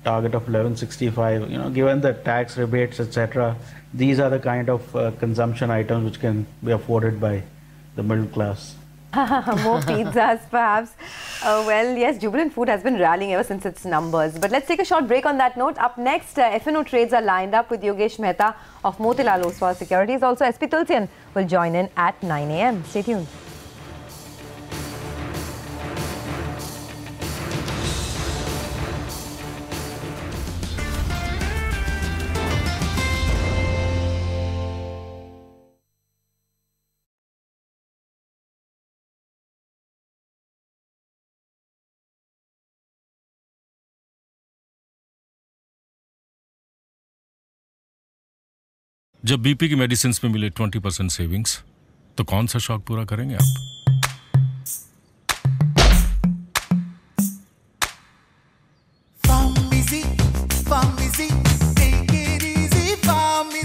Speaker 14: target of 1165. Given the tax rebates, etc., these are the kind of consumption items which can be afforded by the middle class.
Speaker 5: More pizzas, perhaps. Well, yes, Jubilant Food has been rallying ever since its numbers. But let's take a short break on that note. Up next, F&O trades are lined up with Yogesh Mehta of Motilal Oswal Securities. Also, SP Tulsian will join in at 9 a.m. Stay tuned.
Speaker 17: जब BP की medicine में मिले 20% savings, तो कौन सा शौक पूरा करेंगे आप?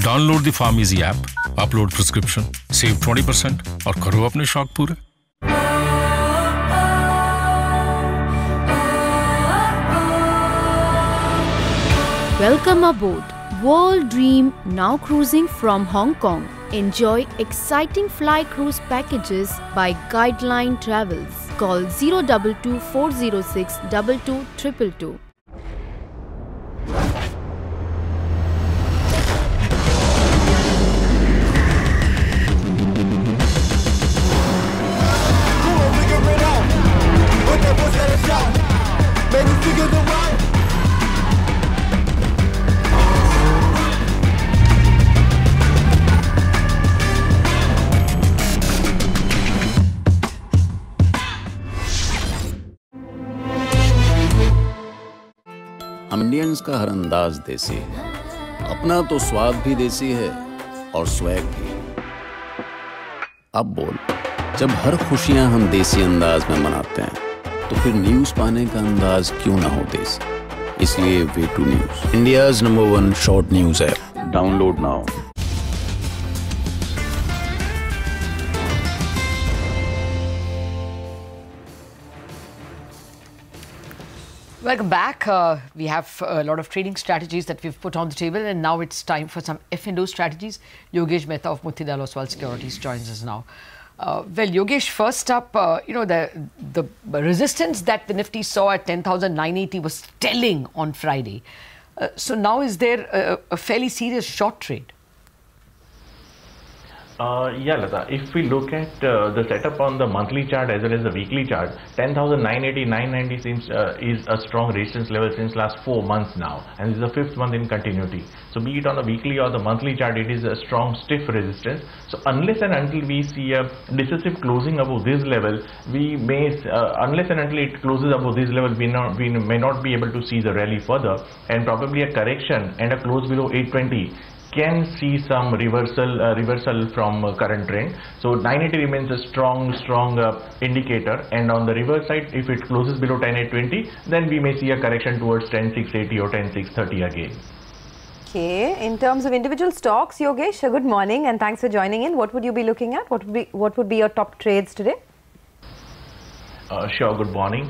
Speaker 17: Download the pharmacy app, upload prescription, save 20% और करो अपने शौक पूरे।
Speaker 18: Welcome aboard World Dream, now cruising from Hong Kong. Enjoy exciting fly cruise packages by Guideline Travels. Call 022 406 2222.
Speaker 19: Indians का हर अंदाज देसी है। अपना तो स्वाद भी देसी है और स्वैग भी। अब बोल, जब हर खुशियां हम देसी अंदाज में मनाते हैं तो फिर न्यूज़ पाने का अंदाज क्यों ना हो देसी। इसलिए way two news, India's number 1 short news app. Download now.
Speaker 1: Welcome back. We have a lot of trading strategies that we've put on the table, and now it's time for some F&O strategies. Yogesh Mehta of Motilal Oswal Securities joins us now. Well, Yogesh, first up, the resistance that the Nifty saw at 10,980 was telling on Friday. So now is there a fairly serious short trade?
Speaker 20: Yeah, Lata, if we look at the setup on the monthly chart as well as the weekly chart, 10,980, 990 seems is a strong resistance level since last 4 months now, and this is the 5th month in continuity. So be it on the weekly or the monthly chart, it is a strong stiff resistance. So unless and until we see a decisive closing above this level, we may, unless and until it closes above this level, we may not be able to see the rally further, and probably a correction and a close below 820 can see some reversal from current trend. So 980 remains a strong indicator, and on the reverse side, if it closes below 10,820, then we may see a correction towards 10,680 or 10,630 again.
Speaker 5: Okay, in terms of individual stocks, Yogesh, good morning and thanks for joining in. What would you be looking at? What would be your top trades today?
Speaker 20: Sure, good morning.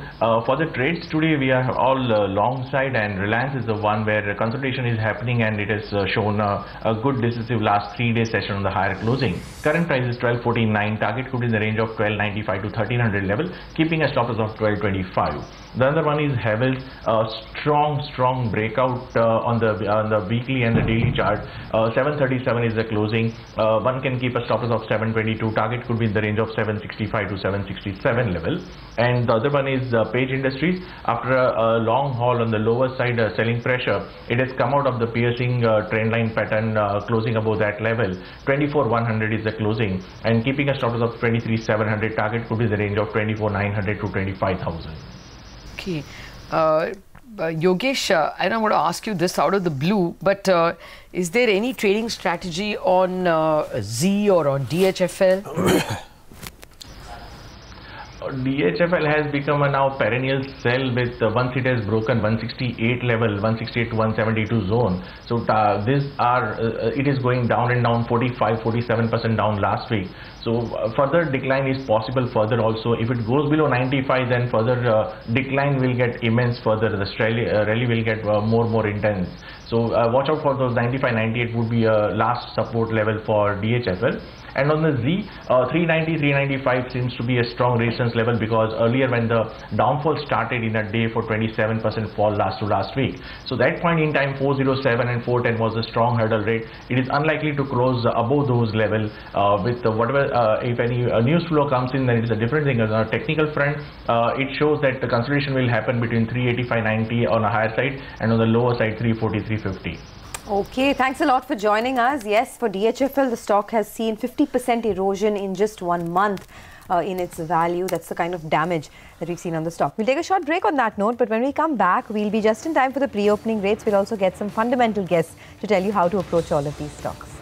Speaker 20: For the trades today, we are all long side, and Reliance is the one where consolidation is happening, and it has shown a good decisive last 3-day session on the higher closing. Current price is 1249, target could be in the range of 1295 to 1300 level, keeping a stop loss of 1225. The other one is Havells, strong breakout on the weekly and the daily chart. 737 is the closing. One can keep a stop loss of 722, target could be in the range of 765 to 767 level. And the other one is Page Industries. After a long haul on the lower side selling pressure, it has come out of the piercing trend line pattern, closing above that level. 24,100 is the closing, and keeping a stop loss of 23,700, target could be the range of 24,900 to 25,000.
Speaker 1: Okay. Yogesh, I don't want to ask you this out of the blue, but is there any trading strategy on Z or on DHFL?
Speaker 20: DHFL has become a now perennial sell with once it has broken 168 level, 168 to 172 zone. So it is going down and down, 45-47% down last week. So further decline is possible further also. If it goes below 95, then further decline will get immense further. The rally will get more intense. So watch out for those 95-98 would be a last support level for DHFL. And on the Z, 390, 395 seems to be a strong resistance level, because earlier when the downfall started in a day for 27% fall last week. So that point in time, 407 and 410 was a strong hurdle rate. It is unlikely to close above those level with whatever, if any news flow comes in, then it is a different thing. On a technical front, it shows that the consolidation will happen between 385.90 on a higher side, and on the lower side 340, 350.
Speaker 5: Okay, thanks a lot for joining us. Yes, for DHFL, the stock has seen 50% erosion in just 1 month in its value. That's the kind of damage that we've seen on the stock. We'll take a short break on that note, but when we come back, we'll be just in time for the pre-opening rates. We'll also get some fundamental guests to tell you how to approach all of these stocks.